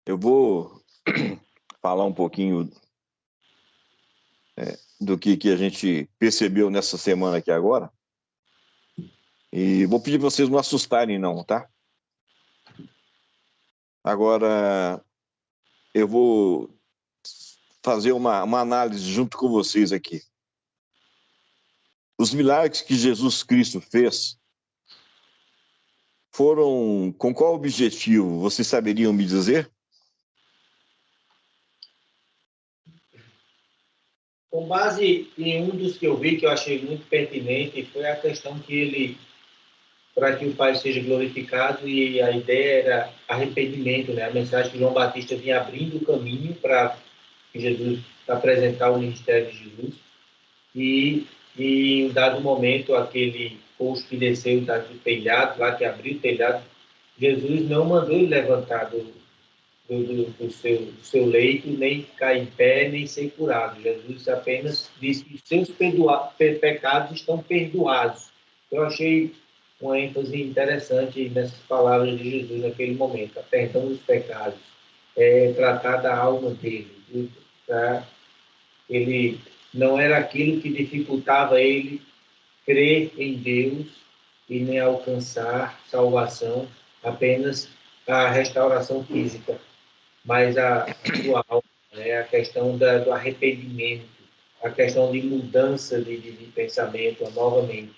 Eu vou falar um pouquinho do que a gente percebeu nessa semana aqui agora. E vou pedir para vocês não assustarem, não, tá? Agora, eu vou fazer uma análise junto com vocês aqui. Os milagres que Jesus Cristo fez foram com qual objetivo? Vocês saberiam me dizer? Com base em um dos que eu vi, que eu achei muito pertinente, foi a questão que ele, para que o Pai seja glorificado, e a ideia era arrependimento, né? A mensagem que João Batista vinha abrindo o caminho para Jesus apresentar o ministério de Jesus. E em um dado momento, aquele poço que desceu do telhado, lá que abriu o telhado, Jesus não mandou ele levantar do seu leito, nem ficar em pé, nem ser curado. Jesus apenas disse que seus pecados estão perdoados. Eu achei uma ênfase interessante nessas palavras de Jesus naquele momento. A perdão dos pecados, tratar da alma dele. Tá? Ele não era aquilo que dificultava ele crer em Deus e nem alcançar salvação, apenas a restauração física, mas a sua alma, né? A questão do arrependimento, a questão de mudança de pensamento, a nova mente.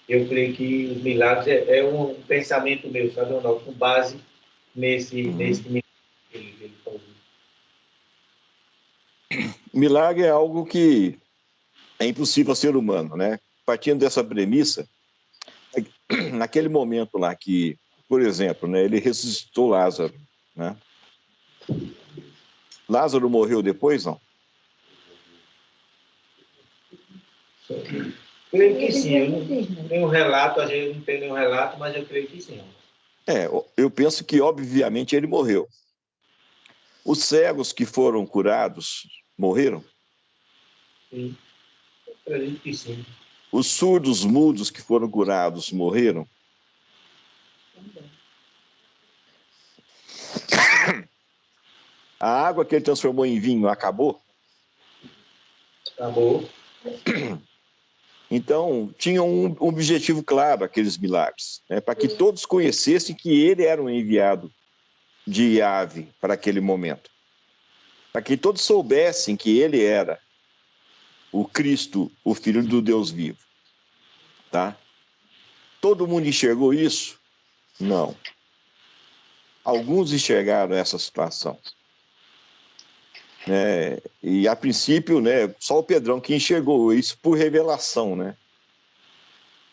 Eu creio que os milagres é um pensamento meu, sabe, Ronaldo, com base nesse milagre que ele fazia. Milagre é algo que é impossível ao ser humano, né? Partindo dessa premissa, naquele momento lá que, por exemplo, né, ele ressuscitou Lázaro, né? Lázaro morreu depois, não? Creio que sim. Eu não tenho um relato, a gente não tem nenhum relato, mas eu creio que sim. Eu penso que, obviamente, ele morreu. Os cegos que foram curados morreram? Sim, eu acredito que sim. Os surdos mudos que foram curados morreram? A água que ele transformou em vinho acabou? Acabou. Então, tinham um objetivo claro, aqueles milagres, né? Para que todos conhecessem que ele era um enviado de Yahvé para aquele momento. Para que todos soubessem que ele era o Cristo, o Filho do Deus vivo. Tá? Todo mundo enxergou isso? Não. Alguns enxergaram essa situação. Né? E, a princípio, né, só o Pedrão que enxergou isso por revelação, né?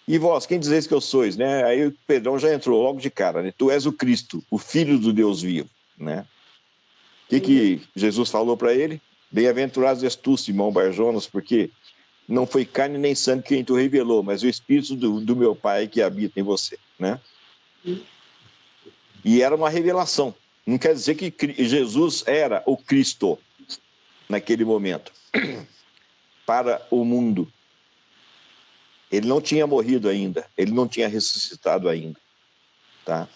E vós, quem dizeis que eu sois, né? Aí o Pedrão já entrou logo de cara, né? Tu és o Cristo, o Filho do Deus vivo, né? O que Jesus falou para ele? Bem-aventurados és tu, Simão Barjonas, porque não foi carne nem sangue quem tu revelou, mas o Espírito do meu Pai que habita em você, né? E era uma revelação. Não quer dizer que Jesus era o Cristo naquele momento para o mundo. Ele não tinha morrido ainda, ele não tinha ressuscitado ainda, tá?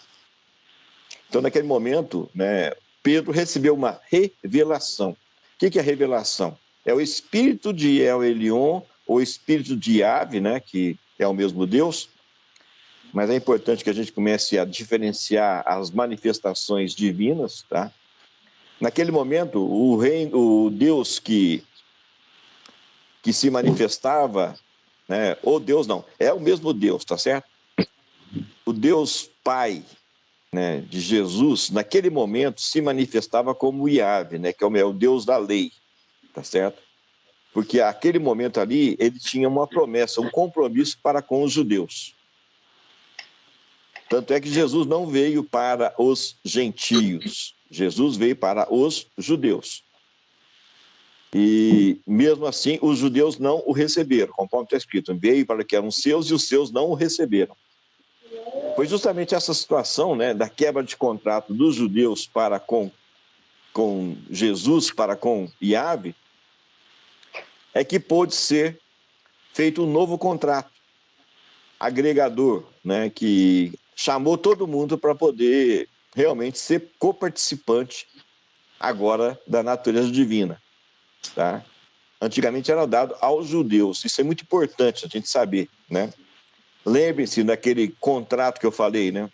Então, naquele momento, né, Pedro recebeu uma revelação. O que é revelação? É o espírito de El Elyon, ou espírito de Yahvé, né, que é o mesmo Deus, mas é importante que a gente comece a diferenciar as manifestações divinas, tá? Naquele momento, o Deus que se manifestava, né, ou Deus não, é o mesmo Deus, tá certo? O Deus Pai, né, de Jesus, naquele momento, se manifestava como Yahvé, né, que é o Deus da lei, tá certo? Porque aquele momento ali, ele tinha uma promessa, um compromisso para com os judeus. Tanto é que Jesus não veio para os gentios, Jesus veio para os judeus. E mesmo assim, os judeus não o receberam, conforme está escrito, veio para que eram seus e os seus não o receberam. Foi justamente essa situação, né, da quebra de contrato dos judeus para com Jesus, para com Yahvé, é que pôde ser feito um novo contrato agregador, né, que chamou todo mundo para poder realmente ser coparticipante agora da natureza divina, tá? Antigamente era dado aos judeus, isso é muito importante a gente saber, né? Lembrem-se daquele contrato que eu falei, né?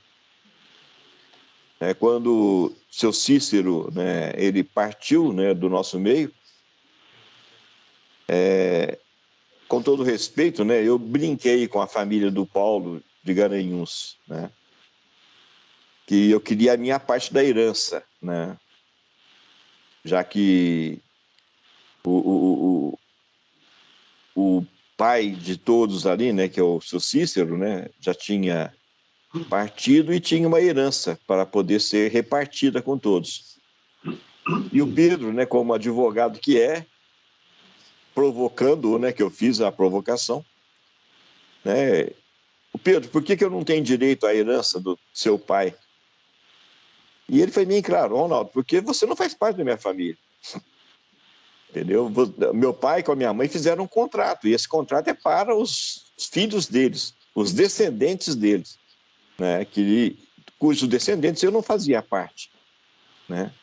Quando seu Cícero, né, ele partiu, né, do nosso meio, com todo respeito, né, eu brinquei com a família do Paulo de Garanhuns, né, que eu queria a minha parte da herança, né, já que o, o pai de todos ali, né, que é o seu Cícero, né, já tinha partido e tinha uma herança para poder ser repartida com todos. E o Pedro, né, como advogado que é, provocando, né, que eu fiz a provocação, né, o Pedro, por que eu não tenho direito à herança do seu pai? E ele foi bem claro, Ronaldo, porque você não faz parte da minha família. Entendeu? Meu pai com a minha mãe fizeram um contrato, e esse contrato é para os filhos deles, os descendentes deles, né? Cujos descendentes eu não fazia parte, né?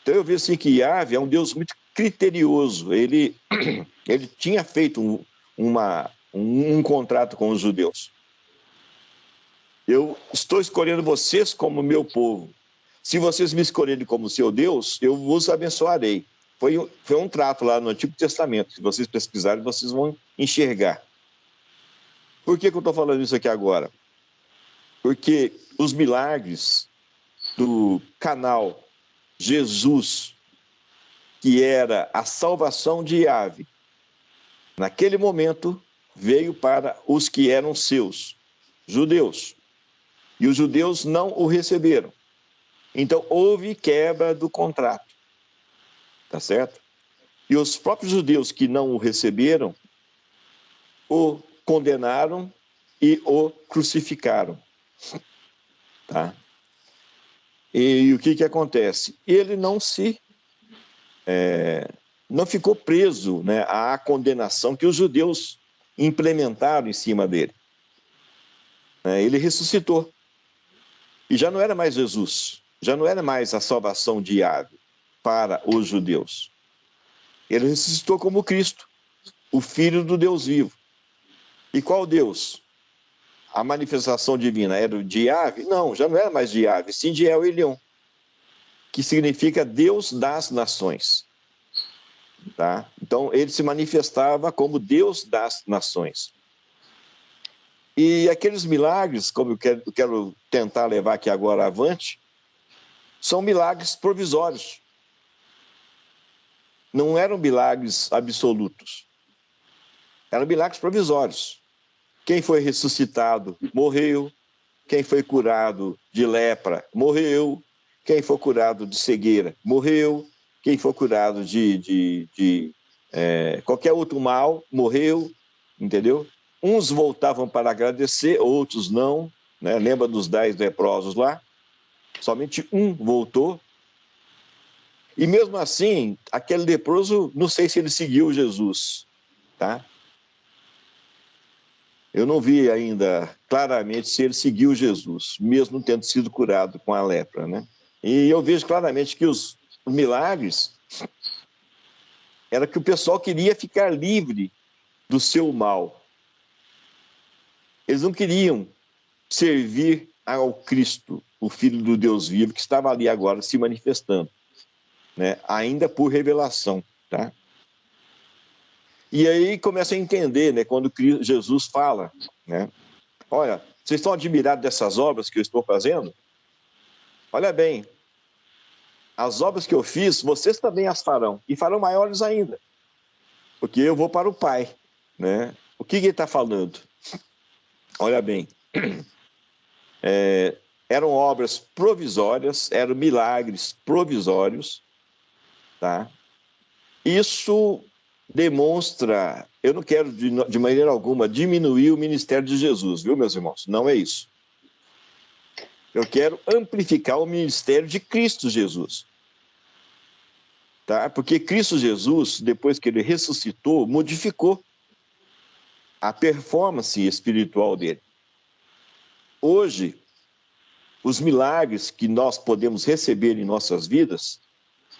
Então eu vejo assim que Yahvé é um Deus muito criterioso. Ele tinha feito um contrato com os judeus. Eu estou escolhendo vocês como meu povo. Se vocês me escolherem como seu Deus, eu vos abençoarei. Foi um trato lá no Antigo Testamento. Se vocês pesquisarem, vocês vão enxergar. Por que eu estou falando isso aqui agora? Porque os milagres do canal Jesus, que era a salvação de Yahvé, naquele momento veio para os que eram seus, judeus. E os judeus não o receberam. Então, houve quebra do contrato, tá certo? E os próprios judeus que não o receberam, o condenaram e o crucificaram, tá? E o que acontece? Ele não ficou preso, né, à condenação que os judeus implementaram em cima dele. Ele ressuscitou. E já não era mais Jesus, já não era mais a salvação de Yahvé para os judeus. Ele ressuscitou como Cristo, o Filho do Deus vivo. E qual Deus? A manifestação divina era de Yahvé? Não, já não era mais de Yahvé, sim de El Elyon, que significa Deus das nações. Tá? Então, ele se manifestava como Deus das nações. E aqueles milagres, como eu quero tentar levar aqui agora avante, são milagres provisórios. Não eram milagres absolutos. Eram milagres provisórios. Quem foi ressuscitado, morreu. Quem foi curado de lepra, morreu. Quem foi curado de cegueira, morreu. Quem foi curado de qualquer outro mal, morreu. Entendeu? Uns voltavam para agradecer, outros não. Né? Lembra dos 10 leprosos lá? Somente um voltou. E mesmo assim, aquele leproso, não sei se ele seguiu Jesus, tá? Eu não vi ainda claramente se ele seguiu Jesus, mesmo tendo sido curado com a lepra, né? E eu vejo claramente que os milagres era que o pessoal queria ficar livre do seu mal. Eles não queriam servir ao Cristo, o Filho do Deus vivo, que estava ali agora se manifestando, né? Ainda por revelação, tá? E aí começa a entender, né, quando Jesus fala, né? Olha, vocês estão admirados dessas obras que eu estou fazendo? Olha bem, as obras que eu fiz, vocês também as farão, e farão maiores ainda, porque eu vou para o Pai, né? O que ele está falando? Olha bem, eram obras provisórias, eram milagres provisórios, tá? Isso demonstra, eu não quero de maneira alguma diminuir o ministério de Jesus, viu, meus irmãos? Não é isso. Eu quero amplificar o ministério de Cristo Jesus. Tá? Porque Cristo Jesus, depois que ele ressuscitou, modificou a performance espiritual dele. Hoje, os milagres que nós podemos receber em nossas vidas,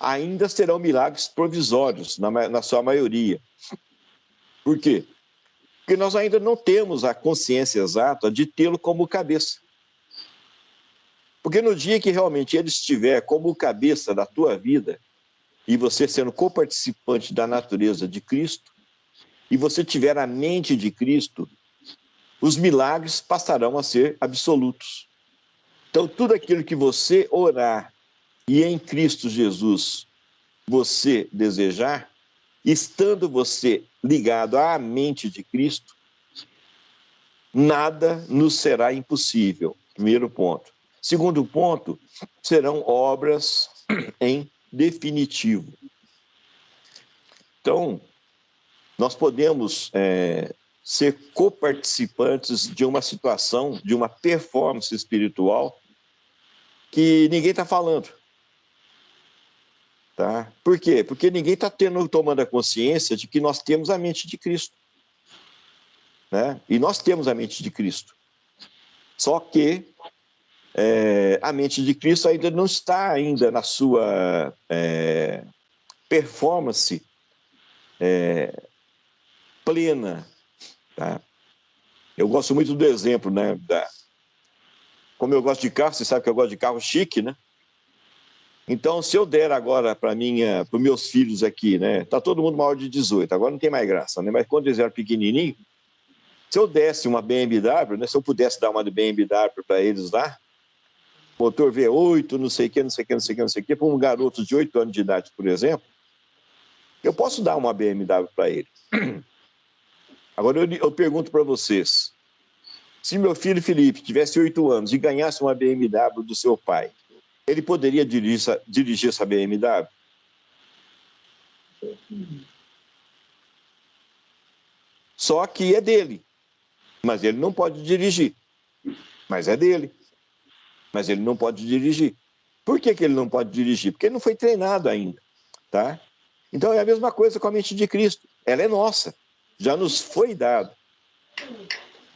ainda serão milagres provisórios, na sua maioria. Por quê? Porque nós ainda não temos a consciência exata de tê-lo como cabeça. Porque no dia que realmente ele estiver como cabeça da tua vida, e você sendo coparticipante da natureza de Cristo, e você tiver a mente de Cristo, os milagres passarão a ser absolutos. Então, tudo aquilo que você orar e em Cristo Jesus você desejar, estando você ligado à mente de Cristo, nada nos será impossível. Primeiro ponto. Segundo ponto, serão obras em definitivo. Então, nós podemos ser coparticipantes de uma situação, de uma performance espiritual que ninguém está falando. Tá? Por quê? Porque ninguém está tomando a consciência de que nós temos a mente de Cristo. Né? E nós temos a mente de Cristo. Só que a mente de Cristo ainda não está ainda na sua performance plena. Tá? Eu gosto muito do exemplo, né? Como eu gosto de carro, você sabe que eu gosto de carro chique, né? Então, se eu der agora para os meus filhos aqui, né? Tá todo mundo maior de 18, agora não tem mais graça, né? Mas quando eles eram pequenininhos, se eu desse uma BMW, né? Se eu pudesse dar uma BMW para eles lá, motor V8, não sei o que, não sei o que, não sei o que, não sei o que, para um garoto de 8 anos de idade, por exemplo, eu posso dar uma BMW para ele. Agora eu pergunto para vocês, se meu filho Felipe tivesse 8 anos e ganhasse uma BMW do seu pai, ele poderia dirigir essa BMW? Só que é dele, mas ele não pode dirigir. Mas é dele, mas ele não pode dirigir. Por que ele não pode dirigir? Porque ele não foi treinado ainda, tá? Então é a mesma coisa com a mente de Cristo. Ela é nossa, já nos foi dado.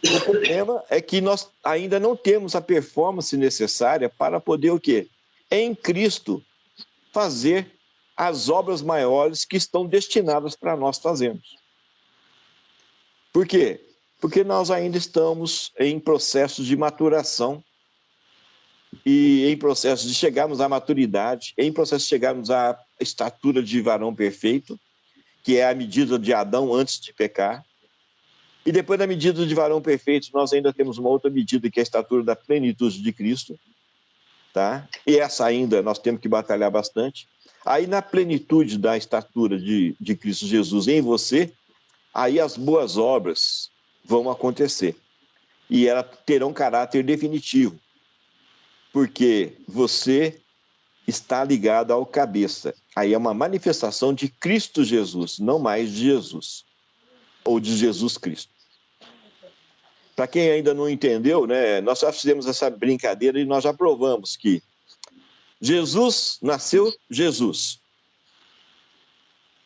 O problema é que nós ainda não temos a performance necessária para poder o quê? Em Cristo, fazer as obras maiores que estão destinadas para nós fazermos. Por quê? Porque nós ainda estamos em processo de maturação e em processo de chegarmos à maturidade, em processo de chegarmos à estatura de varão perfeito, que é a medida de Adão antes de pecar. E depois da medida de varão perfeito, nós ainda temos uma outra medida, que é a estatura da plenitude de Cristo. Tá? E essa ainda nós temos que batalhar bastante. Aí na plenitude da estatura de Cristo Jesus em você, aí as boas obras vão acontecer. E elas terão caráter definitivo. Porque você está ligado ao cabeça. Aí é uma manifestação de Cristo Jesus, não mais de Jesus. Ou de Jesus Cristo. Para quem ainda não entendeu, né, nós já fizemos essa brincadeira e nós já provamos que Jesus nasceu Jesus.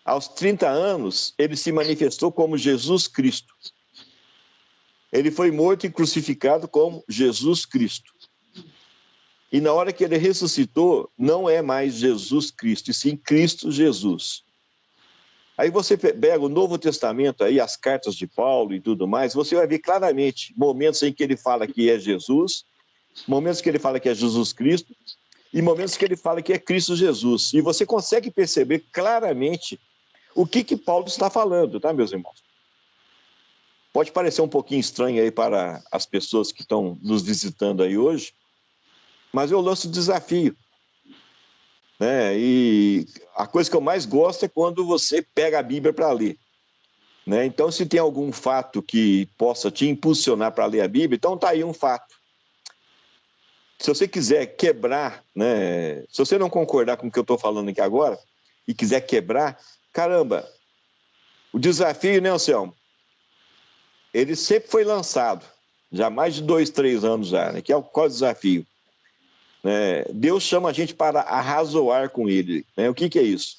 Aos 30 anos, ele se manifestou como Jesus Cristo. Ele foi morto e crucificado como Jesus Cristo. E na hora que ele ressuscitou, não é mais Jesus Cristo, e sim Cristo Jesus. Aí você pega o Novo Testamento, aí, as cartas de Paulo e tudo mais, você vai ver claramente momentos em que ele fala que é Jesus, momentos que ele fala que é Jesus Cristo, e momentos que ele fala que é Cristo Jesus. E você consegue perceber claramente o que Paulo está falando, tá, meus irmãos? Pode parecer um pouquinho estranho aí para as pessoas que estão nos visitando aí hoje, mas eu lanço o desafio. Né? E a coisa que eu mais gosto é quando você pega a Bíblia para ler. Né? Então, se tem algum fato que possa te impulsionar para ler a Bíblia, então tá aí um fato. Se você quiser quebrar, né? Se você não concordar com o que eu estou falando aqui agora e quiser quebrar, caramba, o desafio, né, Anselmo? Ele sempre foi lançado, já há mais de 2, 3 anos já, né? Que é qual é o desafio? Deus chama a gente para arrazoar com ele. Né? O que é isso?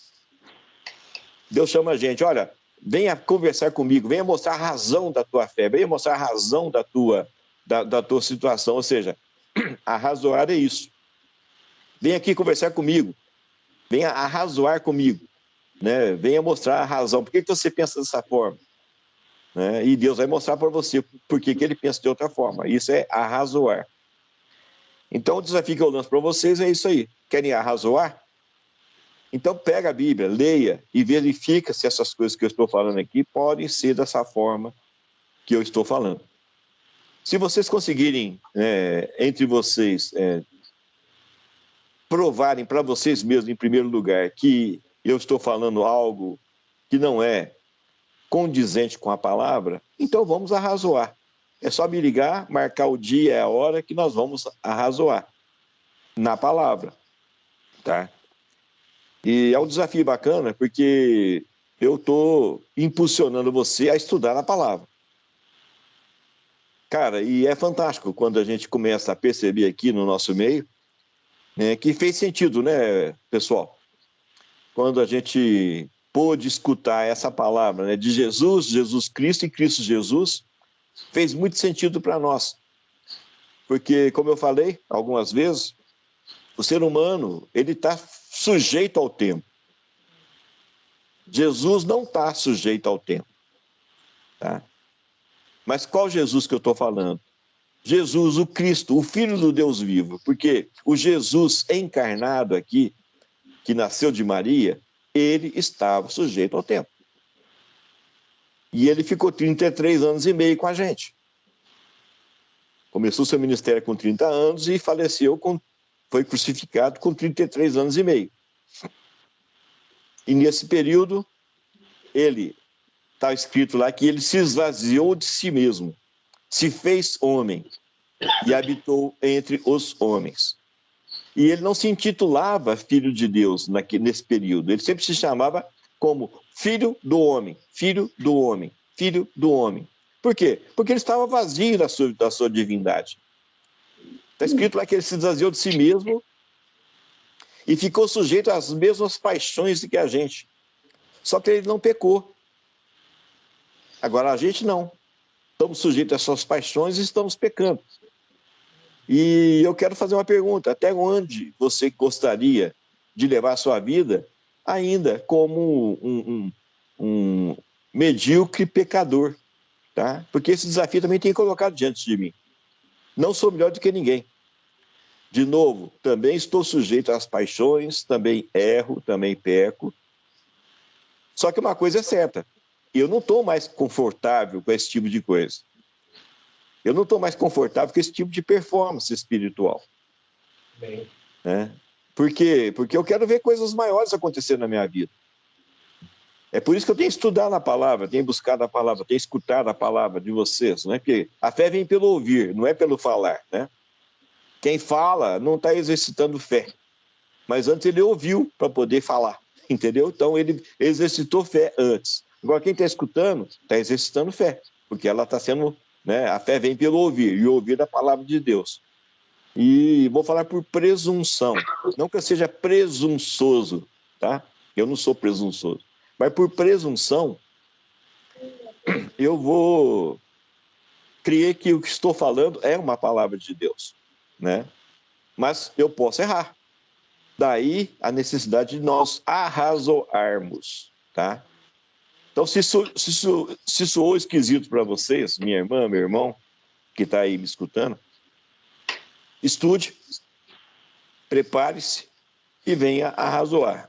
Deus chama a gente, olha, venha conversar comigo, venha mostrar a razão da tua fé, venha mostrar a razão da tua situação, ou seja, arrazoar é isso. Vem aqui conversar comigo. Venha arrazoar comigo, né? Venha mostrar a razão. Por que você pensa dessa forma? Né? E Deus vai mostrar para você por que ele pensa de outra forma. Isso é arrazoar. Então, o desafio que eu lanço para vocês é isso aí. Querem arrazoar? Então, pega a Bíblia, leia e verifica se essas coisas que eu estou falando aqui podem ser dessa forma que eu estou falando. Se vocês conseguirem, entre vocês, provarem para vocês mesmos, em primeiro lugar, que eu estou falando algo que não é condizente com a palavra, então vamos arrazoar. É só me ligar, marcar o dia e a hora que nós vamos arrazoar na palavra, tá? E é um desafio bacana, porque eu estou impulsionando você a estudar a palavra. Cara, e é fantástico quando a gente começa a perceber aqui no nosso meio, né, que fez sentido, né, pessoal? Quando a gente pôde escutar essa palavra, né, de Jesus, Jesus Cristo e Cristo Jesus, fez muito sentido para nós. Porque, como eu falei algumas vezes, o ser humano, ele está sujeito ao tempo. Jesus não está sujeito ao tempo. Tá? Mas qual Jesus que eu estou falando? Jesus, o Cristo, o Filho do Deus vivo. Porque o Jesus encarnado aqui, que nasceu de Maria, ele estava sujeito ao tempo. E ele ficou 33 anos e meio com a gente. Começou seu ministério com 30 anos e faleceu, foi crucificado com 33 anos e meio. E nesse período, ele, está escrito lá que ele se esvaziou de si mesmo, se fez homem e habitou entre os homens. E ele não se intitulava filho de Deus nesse período, ele sempre se chamava como filho do homem, filho do homem, filho do homem. Por quê? Porque ele estava vazio da sua divindade. Está escrito lá que ele se esvaziou de si mesmo e ficou sujeito às mesmas paixões que a gente. Só que ele não pecou. Agora a gente não. Estamos sujeitos às suas paixões e estamos pecando. E eu quero fazer uma pergunta: até onde você gostaria de levar a sua vida ainda como um medíocre pecador? Tá? Porque esse desafio também tem colocado diante de mim. Não sou melhor do que ninguém. De novo, também estou sujeito às paixões, também erro, também peco. Só que uma coisa é certa: eu não estou mais confortável com esse tipo de coisa. Eu não estou mais confortável com esse tipo de performance espiritual. Bem. Né? Por quê? Porque eu quero ver coisas maiores acontecer na minha vida. É por isso que eu tenho estudado a palavra, tenho buscado a palavra, tenho escutado a palavra de vocês. Né? Porque a fé vem pelo ouvir, não é pelo falar. Né? Quem fala não está exercitando fé. Mas antes ele ouviu para poder falar. Entendeu? Então ele exercitou fé antes. Agora quem está escutando está exercitando fé. Porque ela está sendo... Né? A fé vem pelo ouvir, e ouvir a palavra de Deus. E vou falar por presunção. Não que eu seja presunçoso, tá? Eu não sou presunçoso. Mas por presunção, eu vou crer que o que estou falando é uma palavra de Deus, né? Mas eu posso errar. Daí a necessidade de nós arrazoarmos, tá? Então, se soou esquisito para vocês, minha irmã, meu irmão, que está aí me escutando, estude, prepare-se e venha arrazoar.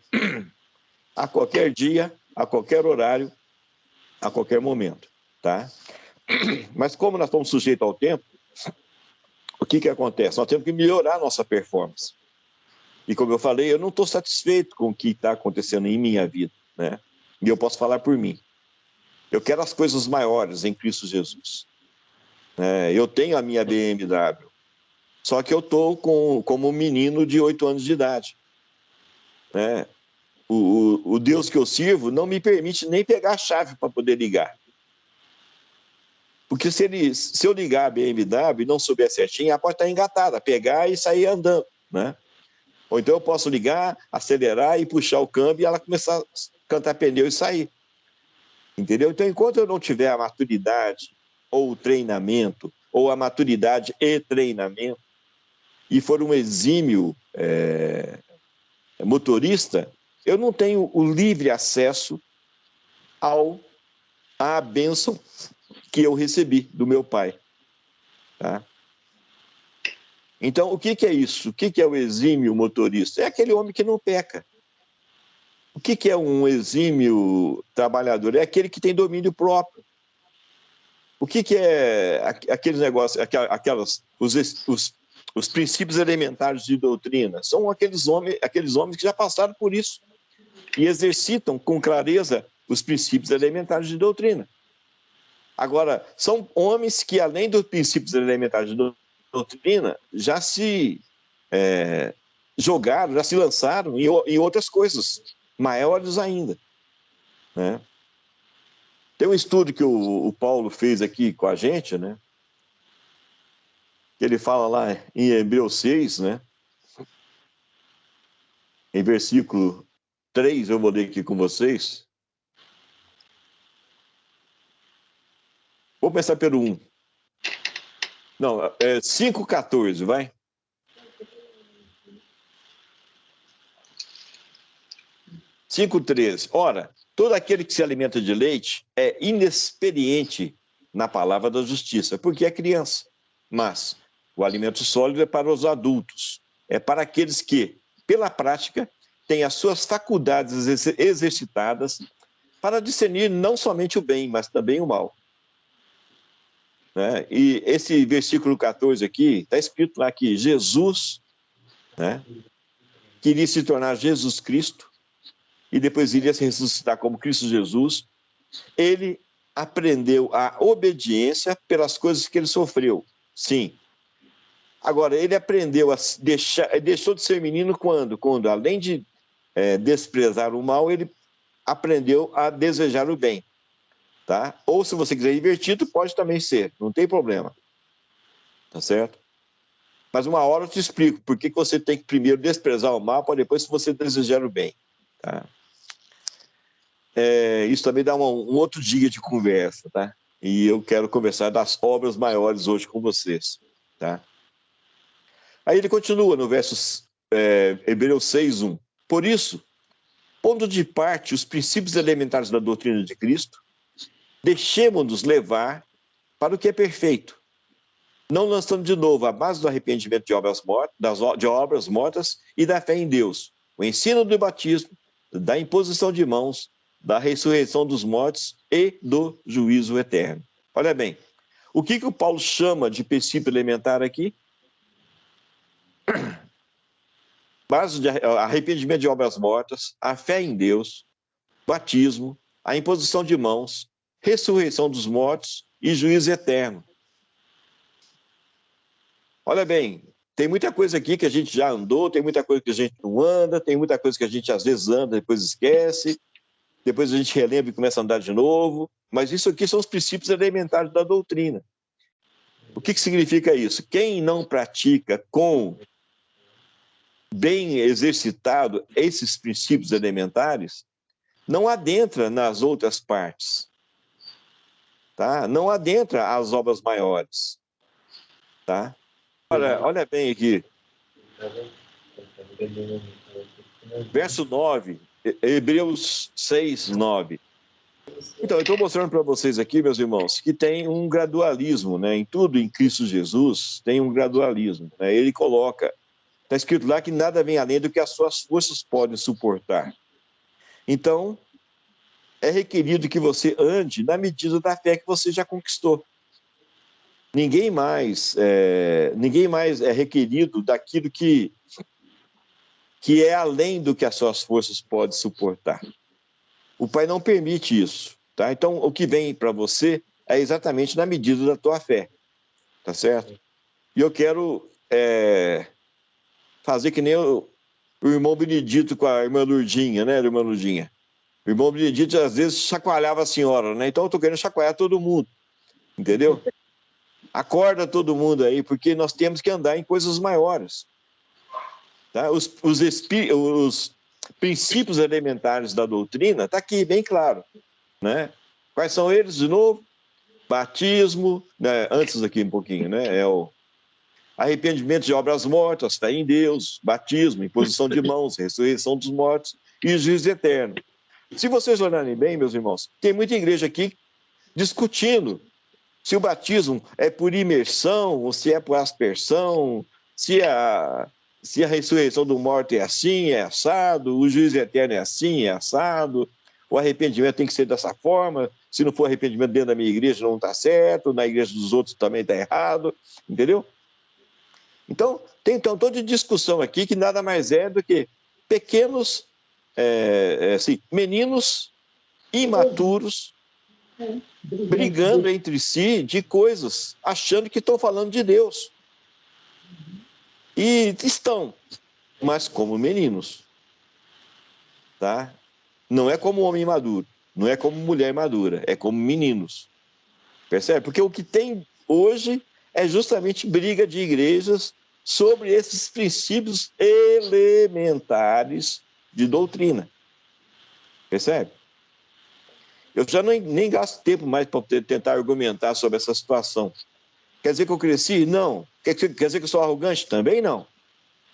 A qualquer dia, a qualquer horário, a qualquer momento, tá? Mas como nós estamos sujeitos ao tempo, o que acontece? Nós temos que melhorar a nossa performance. E como eu falei, eu não estou satisfeito com o que está acontecendo em minha vida, né? E eu posso falar por mim. Eu quero as coisas maiores em Cristo Jesus. Eu tenho a minha BMW, só que eu estou como um menino de 8 anos de idade. Né? O Deus que eu sirvo não me permite nem pegar a chave para poder ligar. Porque se eu ligar a BMW e não souber certinho, ela pode estar engatada, pegar e sair andando, né? Ou então eu posso ligar, acelerar e puxar o câmbio e ela começar a cantar pneu e sair. Entendeu? Então, enquanto eu não tiver a maturidade ou o treinamento, ou a maturidade e treinamento, e for um exímio motorista, eu não tenho o livre acesso à bênção que eu recebi do meu pai. Tá? Então, o que é isso? O que é o exímio motorista? É aquele homem que não peca. O que é um exímio trabalhador? É aquele que tem domínio próprio. O que é aqueles negócios, os princípios elementares de doutrina? São aqueles homens que já passaram por isso e exercitam com clareza os princípios elementares de doutrina. Agora, são homens que, além dos princípios elementares de doutrina, já se jogaram, já se lançaram em outras coisas, maiores ainda. Né? Tem um estudo que o Paulo fez aqui com a gente, né? Que ele fala lá em Hebreus 6, né? Em versículo 3, eu vou ler aqui com vocês. Vou começar pelo 1. Não, 5,14, vai. 5,13. Ora, todo aquele que se alimenta de leite é inexperiente na palavra da justiça, porque é criança. Mas o alimento sólido é para os adultos, é para aqueles que, pela prática, têm as suas faculdades exercitadas para discernir não somente o bem, mas também o mal. Né? E esse versículo 14 aqui, está escrito lá que Jesus, né, queria se tornar Jesus Cristo, e depois iria se ressuscitar como Cristo Jesus. Ele aprendeu a obediência pelas coisas que ele sofreu, sim. Agora, ele aprendeu a deixou de ser menino quando? Quando, além de desprezar o mal, ele aprendeu a desejar o bem. Tá? Ou, se você quiser invertido, pode também ser, não tem problema. Tá certo? Mas uma hora eu te explico por que você tem que primeiro desprezar o mal para depois você desejar o bem. Tá? Isso também dá um outro dia de conversa, tá? E eu quero conversar das obras maiores hoje com vocês, tá? Aí ele continua no verso Hebreus 6:1. Por isso, pondo de parte os princípios elementares da doutrina de Cristo, deixemos-nos levar para o que é perfeito, não lançando de novo a base do arrependimento de obras mortas e da fé em Deus, o ensino do batismo, da imposição de mãos, da ressurreição dos mortos e do juízo eterno. Olha bem, o que o Paulo chama de princípio elementar aqui? Base de arrependimento de obras mortas, a fé em Deus, batismo, a imposição de mãos, ressurreição dos mortos e juízo eterno. Olha bem, tem muita coisa aqui que a gente já andou, tem muita coisa que a gente não anda, tem muita coisa que a gente às vezes anda, depois esquece, depois a gente relembra e começa a andar de novo, mas isso aqui são os princípios elementares da doutrina. O que significa isso? Quem não pratica com bem exercitado esses princípios elementares, não adentra nas outras partes, tá? Não adentra as obras maiores, tá? Olha bem aqui. Verso 9, Hebreus 6:9. Então, eu estou mostrando para vocês aqui, meus irmãos, que tem um gradualismo, né? Em tudo em Cristo Jesus tem um gradualismo. Né? Ele coloca, está escrito lá que nada vem além do que as suas forças podem suportar. Então, é requerido que você ande na medida da fé que você já conquistou. Ninguém mais é requerido daquilo que é além do que as suas forças podem suportar. O Pai não permite isso, tá? Então, o que vem para você é exatamente na medida da tua fé, tá certo? E eu quero fazer que nem o irmão Benedito com a irmã Lourdinha, né, irmã Lourdinha? O irmão Benedito, às vezes, chacoalhava a senhora, né? Então, eu tô querendo chacoalhar todo mundo, entendeu? Acorda todo mundo aí, porque nós temos que andar em coisas maiores. Tá? Os princípios elementares da doutrina, está aqui, bem claro. Né? Quais são eles, de novo? Batismo, né? Antes aqui um pouquinho, né? arrependimento de obras mortas, fé em Deus, batismo, imposição de mãos, ressurreição dos mortos e juízo eterno. Se vocês olharem bem, meus irmãos, tem muita igreja aqui discutindo se o batismo é por imersão ou se é por aspersão, se a ressurreição do morto é assim, é assado, o juízo eterno é assim, é assado, o arrependimento tem que ser dessa forma, se não for arrependimento dentro da minha igreja não está certo, na igreja dos outros também está errado, entendeu? Então, tem toda de discussão aqui que nada mais é do que pequenos assim, meninos imaturos brigando entre si de coisas, achando que estão falando de Deus. E estão, mas como meninos. Tá? Não é como homem maduro, não é como mulher madura, é como meninos. Percebe? Porque o que tem hoje é justamente briga de igrejas sobre esses princípios elementares de doutrina. Percebe? Eu já nem gasto tempo mais para tentar argumentar sobre essa situação. Quer dizer que eu cresci? Não. Quer dizer que eu sou arrogante? Também não.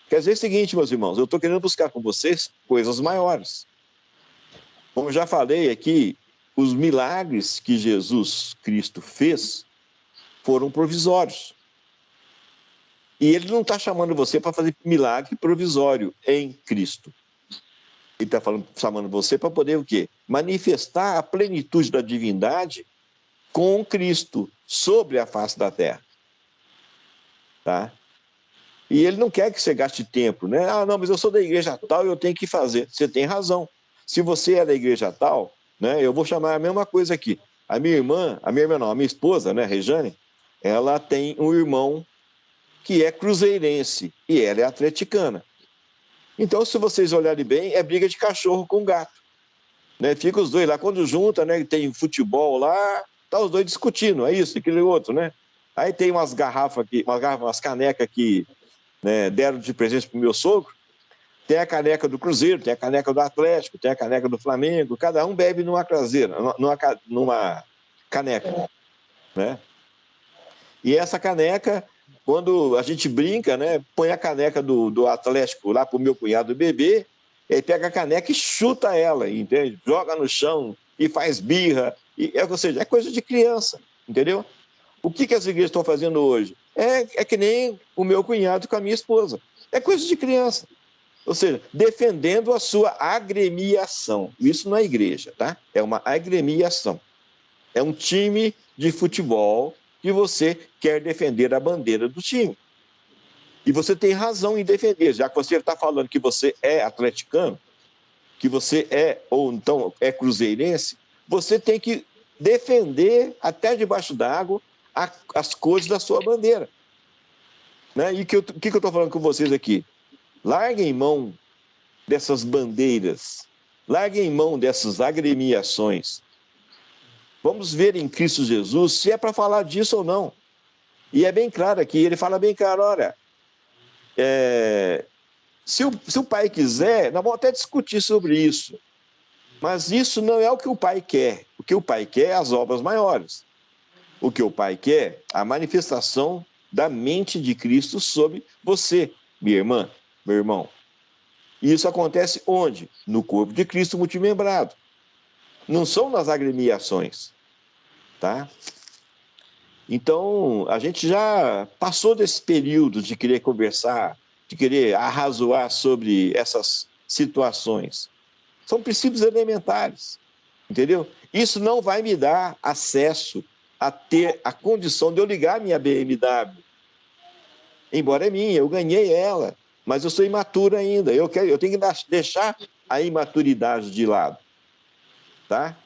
Quer dizer o seguinte, meus irmãos, eu estou querendo buscar com vocês coisas maiores. Como eu já falei aqui, os milagres que Jesus Cristo fez foram provisórios. E ele não está chamando você para fazer milagre provisório em Cristo. Ele está chamando você para poder o quê? Manifestar a plenitude da divindade com Cristo sobre a face da terra. Tá? E ele não quer que você gaste tempo, né? Ah, não, mas eu sou da igreja tal e eu tenho que fazer. Você tem razão. Se você é da igreja tal, né, eu vou chamar a mesma coisa aqui. A minha esposa, né, Rejane, ela tem um irmão que é cruzeirense e ela é atleticana. Então, se vocês olharem bem, é briga de cachorro com gato. Né? Fica os dois lá, quando junta, né, tem futebol lá, tá os dois discutindo, é isso, aquele outro, né? Aí tem umas garrafas aqui, umas canecas que, né, deram de presente pro meu sogro. Tem a caneca do Cruzeiro, tem a caneca do Atlético, tem a caneca do Flamengo, cada um bebe numa caneca, né? E essa caneca, quando a gente brinca, né, põe a caneca do Atlético lá pro meu cunhado beber, ele pega a caneca e chuta ela, entende? Joga no chão e faz birra, ou seja, é coisa de criança, entendeu? O que as igrejas estão fazendo hoje? É que nem o meu cunhado com a minha esposa. É coisa de criança. Ou seja, defendendo a sua agremiação. Isso não é igreja, tá? É uma agremiação. É um time de futebol que você quer defender a bandeira do time. E você tem razão em defender, já que você está falando que você é atleticano, que você ou então é cruzeirense, você tem que defender até debaixo d'água as cores da sua bandeira. Né? E o que eu estou falando com vocês aqui? Larguem mão dessas bandeiras, larguem mão dessas agremiações. Vamos ver em Cristo Jesus se é para falar disso ou não. E é bem claro aqui, ele fala bem claro, olha, se o pai quiser, nós vamos até discutir sobre isso, mas isso não é o que o pai quer. O que o pai quer é as obras maiores. O que o pai quer é a manifestação da mente de Cristo sobre você, minha irmã, meu irmão. E isso acontece onde? No corpo de Cristo multimembrado. Não são nas agremiações, tá? Então, a gente já passou desse período de querer conversar, de querer arrazoar sobre essas situações. São princípios elementares, entendeu? Isso não vai me dar acesso a ter a condição de eu ligar a minha BMW. Embora é minha, eu ganhei ela, mas eu sou imaturo ainda. Eu tenho que deixar a imaturidade de lado, tá?